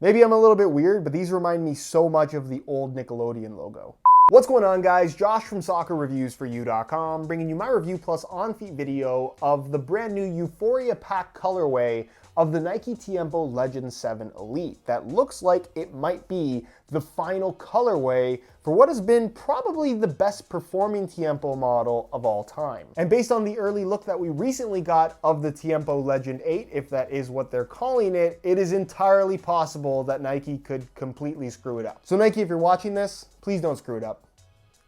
Maybe I'm a little bit weird, but these remind me so much of the old Nickelodeon logo. What's going on, guys? Josh from soccerreviewsforyou.com, bringing you my review plus on-feet video of the brand new Euphoria Pack colorway of the Nike Tiempo Legend 7 Elite that looks like it might be the final colorway for what has been probably the best performing Tiempo model of all time. And based on the early look that we recently got of the Tiempo Legend 8, if that is what they're calling it, it is entirely possible that Nike could completely screw it up. So Nike, if you're watching this, please don't screw it up.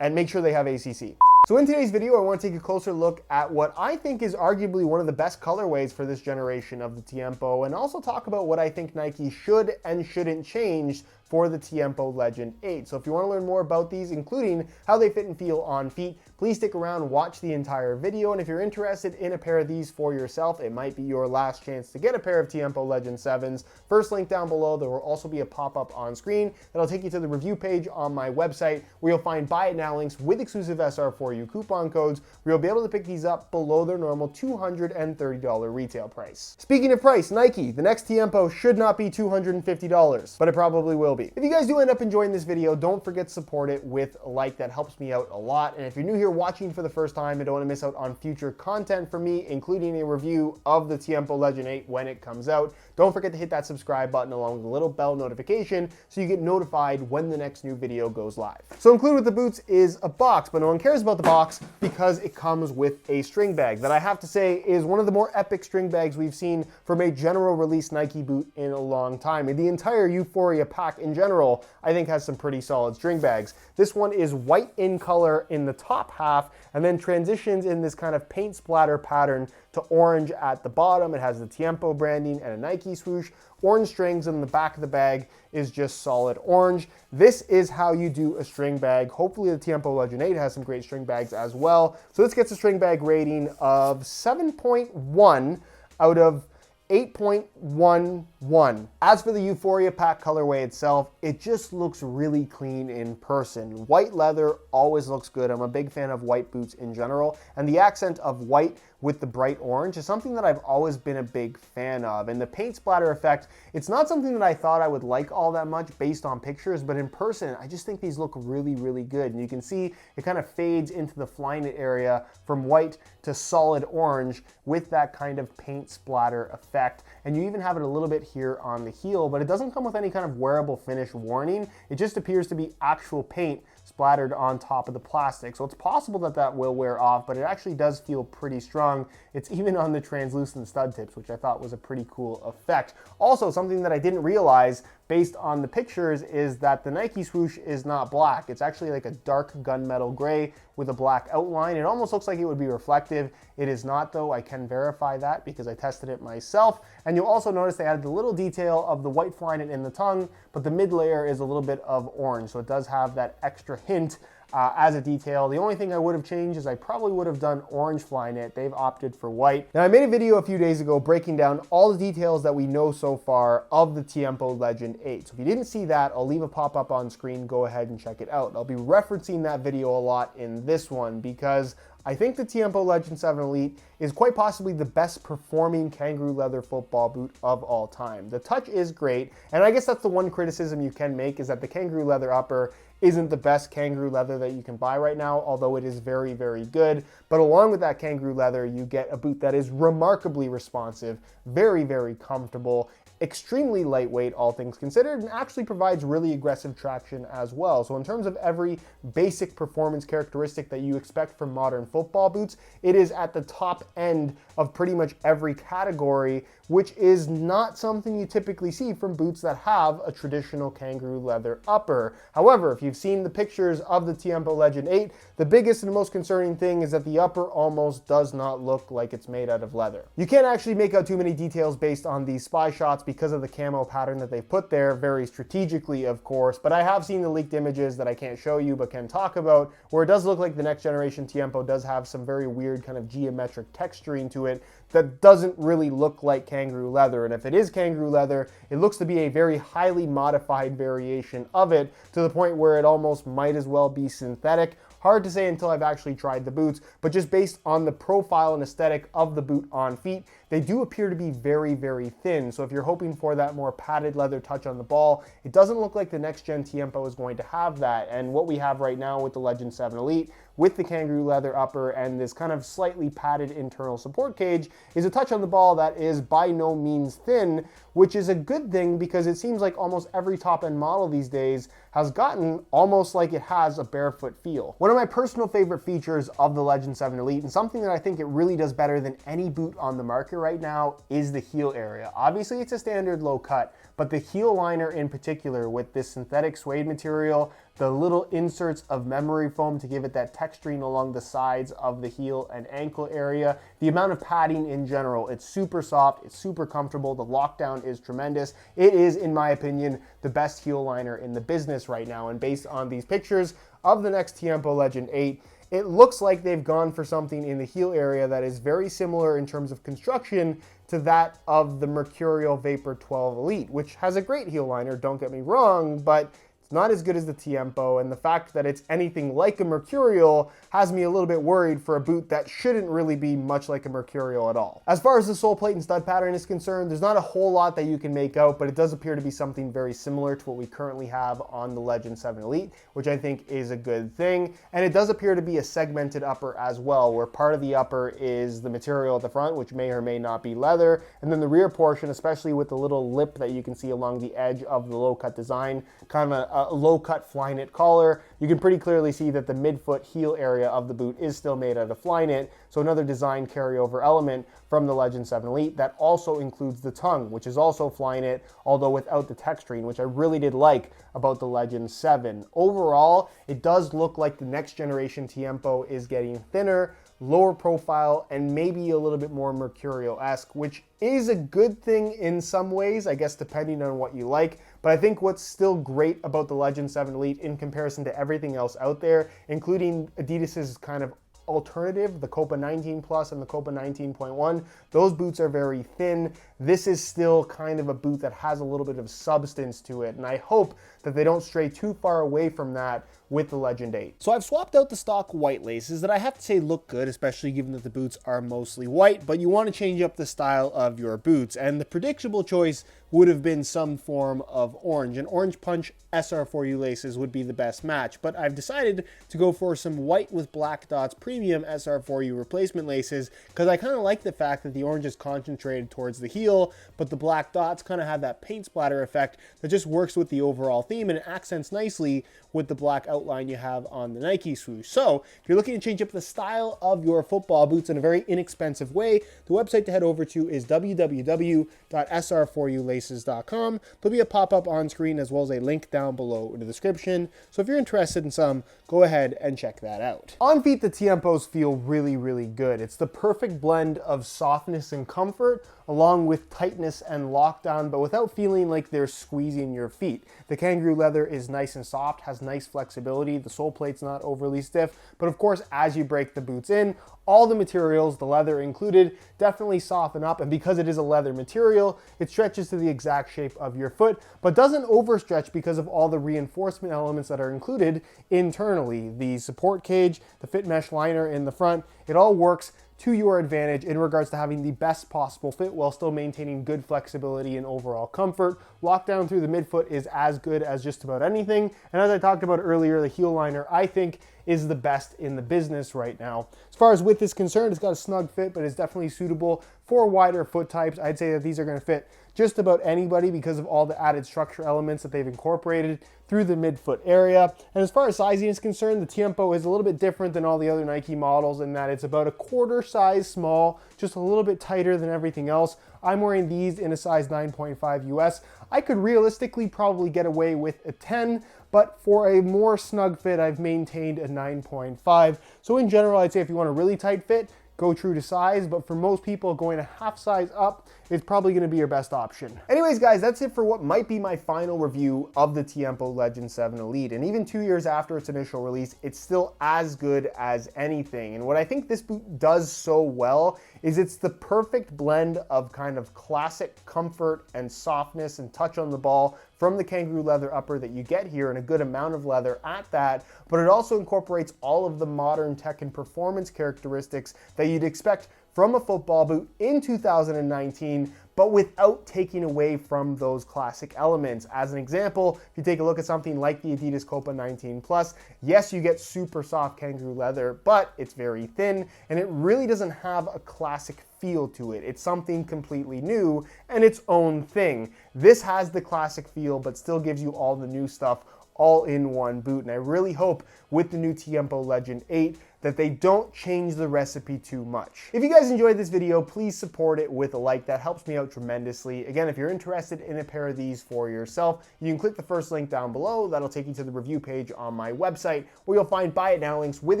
And make sure they have ACC. So in today's video, I want to take a closer look at what I think is arguably one of the best colorways for this generation of the Tiempo, and also talk about what I think Nike should and shouldn't change for the Tiempo Legend 8. So if you want to learn more about these, including how they fit and feel on feet, please stick around, watch the entire video, and if you're interested in a pair of these for yourself, it might be your last chance to get a pair of Tiempo Legend 7s. First link down below, there will also be a pop-up on screen that'll take you to the review page on my website, where you'll find buy it now links with exclusive SR4U coupon codes, where you'll be able to pick these up below their normal $230 retail price. Speaking of price, Nike, the next Tiempo should not be $250, but it probably will be. If you guys do end up enjoying this video, don't forget to support it with a like. That helps me out a lot. And if you're new here watching for the first time and don't want to miss out on future content from me, including a review of the Tiempo Legend 8 when it comes out, don't forget to hit that subscribe button along with the little bell notification so you get notified when the next new video goes live. So included with the boots is a box, but no one cares about the box because it comes with a string bag that I have to say is one of the more epic string bags we've seen from a general release Nike boot in a long time. And the entire Euphoria Pack in general, I think, has some pretty solid string bags. This one is white in color in the top half and then transitions in this kind of paint splatter pattern to orange at the bottom. It has the Tiempo branding and a Nike swoosh. Orange strings in the back of the bag is just solid orange. This is how you do a string bag. Hopefully the Tiempo Legend 8 has some great string bags as well. So this gets a string bag rating of 7.1 out of 8.11. As for the Euphoria Pack colorway itself, it just looks really clean in person. White leather always looks good. I'm a big fan of white boots in general, and the accent of white with the bright orange is something that I've always been a big fan of. And the paint splatter effect, it's not something that I thought I would like all that much based on pictures, but in person, I just think these look really, really good. And you can see it kind of fades into the Flyknit area from white to solid orange with that kind of paint splatter effect. And you even have it a little bit here on the heel, but it doesn't come with any kind of wearable finish warning. It just appears to be actual paint splattered on top of the plastic. So it's possible that that will wear off, but it actually does feel pretty strong. It's even on the translucent stud tips, which I thought was a pretty cool effect. Also, something that I didn't realize based on the pictures is that the Nike swoosh is not black. It's actually like a dark gunmetal gray with a black outline. It almost looks like it would be reflective. It is not, though. I can verify that because I tested it myself. And you'll also notice they added the little detail of the white Flyknit in the tongue, but the mid layer is a little bit of orange. So it does have that extra hint as a detail. The only thing I would have changed is I probably would have done orange Flyknit. They've opted for white. Now, I made a video a few days ago breaking down all the details that we know so far of the Tiempo Legend 8. So if you didn't see that, I'll leave a pop-up on screen. Go ahead and check it out. I'll be referencing that video a lot in this one because I think the Tiempo Legend 7 Elite is quite possibly the best performing kangaroo leather football boot of all time. The touch is great, and I guess that's the one criticism you can make, is that the kangaroo leather upper isn't the best kangaroo leather that you can buy right now, although it is very, very good. But along with that kangaroo leather, you get a boot that is remarkably responsive, very, very comfortable, extremely lightweight, all things considered, and actually provides really aggressive traction as well. So in terms of every basic performance characteristic that you expect from modern football boots, it is at the top end of pretty much every category, which is not something you typically see from boots that have a traditional kangaroo leather upper. However, if you've seen the pictures of the Tiempo Legend 8, the biggest and most concerning thing is that the upper almost does not look like it's made out of leather. You can't actually make out too many details based on these spy shots because of the camo pattern that they've put there, very strategically, of course, but I have seen the leaked images that I can't show you but can talk about, where it does look like the next generation Tiempo does have some very weird kind of geometric texturing to it that doesn't really look like kangaroo leather. And if it is kangaroo leather, it looks to be a very highly modified variation of it, to the point where it almost might as well be synthetic. Hard to say until I've actually tried the boots, but just based on the profile and aesthetic of the boot on feet, they do appear to be very, very thin. So if you're hoping for that more padded leather touch on the ball, it doesn't look like the next gen Tiempo is going to have that. And what we have right now with the Legend 7 Elite, with the Kangaroo leather upper and this kind of slightly padded internal support cage, is a touch on the ball that is by no means thin, which is a good thing because it seems like almost every top-end model these days has gotten almost like it has a barefoot feel. One of my personal favorite features of the Legend 7 Elite, and something that I think it really does better than any boot on the market right now, is the heel area. Obviously it's a standard low cut, but the heel liner in particular with this synthetic suede material, the little inserts of memory foam to give it that texturing along the sides of the heel and ankle area, the amount of padding in general, it's super soft, it's super comfortable, the lockdown is tremendous. It is, in my opinion, the best heel liner in the business right now, and based on these pictures of the next Tiempo Legend 8, it looks like they've gone for something in the heel area that is very similar in terms of construction to that of the Mercurial Vapor 12 Elite, which has a great heel liner, don't get me wrong, but it's not as good as the Tiempo, and the fact that it's anything like a Mercurial has me a little bit worried for a boot that shouldn't really be much like a Mercurial at all. As far as the sole plate and stud pattern is concerned, there's not a whole lot that you can make out, but it does appear to be something very similar to what we currently have on the Legend 7 Elite, which I think is a good thing. And it does appear to be a segmented upper as well, where part of the upper is the material at the front, which may or may not be leather, and then the rear portion, especially with the little lip that you can see along the edge of the low cut design, kind of a low cut fly knit collar, you can pretty clearly see that the midfoot heel area of the boot is still made out of fly knit, so another design carryover element from the Legend 7 Elite. That also includes the tongue, which is also fly knit, although without the texturing, which I really did like about the Legend 7. Overall, it does look like the next generation Tiempo is getting thinner, lower profile, and maybe a little bit more Mercurial-esque, which is a good thing in some ways, I guess depending on what you like. But I think what's still great about the Legend 7 Elite in comparison to everything else out there, including Adidas's kind of alternative, the Copa 19 Plus and the Copa 19.1, those boots are very thin. This is still kind of a boot that has a little bit of substance to it, and I hope that they don't stray too far away from that with the Legend 8. So I've swapped out the stock white laces that I have to say look good, especially given that the boots are mostly white, but you want to change up the style of your boots, and the predictable choice would have been some form of orange, and Orange Punch SR4U laces would be the best match, but I've decided to go for some white with black dots premium SR4U replacement laces because I kind of like the fact that the orange is concentrated towards the heel, but the black dots kind of have that paint splatter effect that just works with the overall theme, and it accents nicely with the black outline you have on the Nike swoosh. So if you're looking to change up the style of your football boots in a very inexpensive way, the website to head over to is www.sr4ulaces.com. There'll be a pop-up on screen as well as a link down below in the description. So if you're interested in some, go ahead and check that out. On feet, the Tiempos feel really, really good. It's the perfect blend of softness and comfort, along with tightness and lockdown, but without feeling like they're squeezing your feet. The Kangaroo leather is nice and soft, has nice flexibility. The sole plate's not overly stiff, but of course, as you break the boots in, all the materials, the leather included, definitely soften up, and because it is a leather material, it stretches to the exact shape of your foot, but doesn't overstretch because of all the reinforcement elements that are included internally. The support cage, the fit mesh liner in the front, it all works to your advantage in regards to having the best possible fit while still maintaining good flexibility and overall comfort. Lockdown through the midfoot is as good as just about anything, and as I talked about earlier, the heel liner I think is the best in the business right now. As far as width is concerned, it's got a snug fit, but it's definitely suitable for wider foot types. I'd say that these are going to fit just about anybody because of all the added structure elements that they've incorporated through the midfoot area. And as far as sizing is concerned, the Tiempo is a little bit different than all the other Nike models in that it's about a quarter size small, just a little bit tighter than everything else. I'm wearing these in a size 9.5 US. I could realistically probably get away with a 10, but for a more snug fit, I've maintained a 9.5. So in general, I'd say if you want a really tight fit, go true to size, but for most people, going a half size up is probably going to be your best option. Anyways, guys, that's it for what might be my final review of the Tiempo Legend 7 Elite. And even 2 years after its initial release, it's still as good as anything. And what I think this boot does so well is it's the perfect blend of kind of classic comfort and softness and touch on the ball from the Kangaroo leather upper that you get here, and a good amount of leather at that, but it also incorporates all of the modern tech and performance characteristics that you'd expect from a football boot in 2019, but without taking away from those classic elements. As an example, if you take a look at something like the Adidas Copa 19 Plus, yes, you get super soft kangaroo leather, but it's very thin, and it really doesn't have a classic feel to it. It's something completely new and its own thing. This has the classic feel, but still gives you all the new stuff all in one boot. And I really hope with the new Tiempo Legend 8 that they don't change the recipe too much. If you guys enjoyed this video, please support it with a like. That helps me out tremendously. Again, if you're interested in a pair of these for yourself, you can click the first link down below. That'll take you to the review page on my website, where you'll find buy it now links with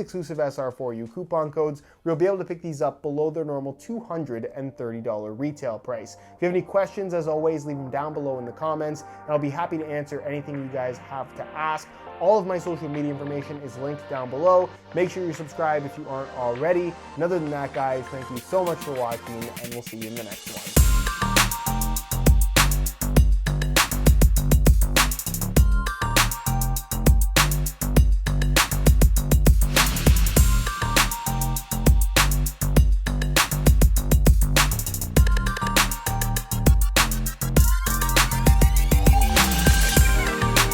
exclusive SR4U coupon codes, where you'll be able to pick these up below their normal $230 retail price. If you have any questions, as always, leave them down below in the comments, and I'll be happy to answer anything you guys have to ask. All of my social media information is linked down below. Make sure you subscribe if you aren't already. And other than that, guys, thank you so much for watching, and we'll see you in the next one.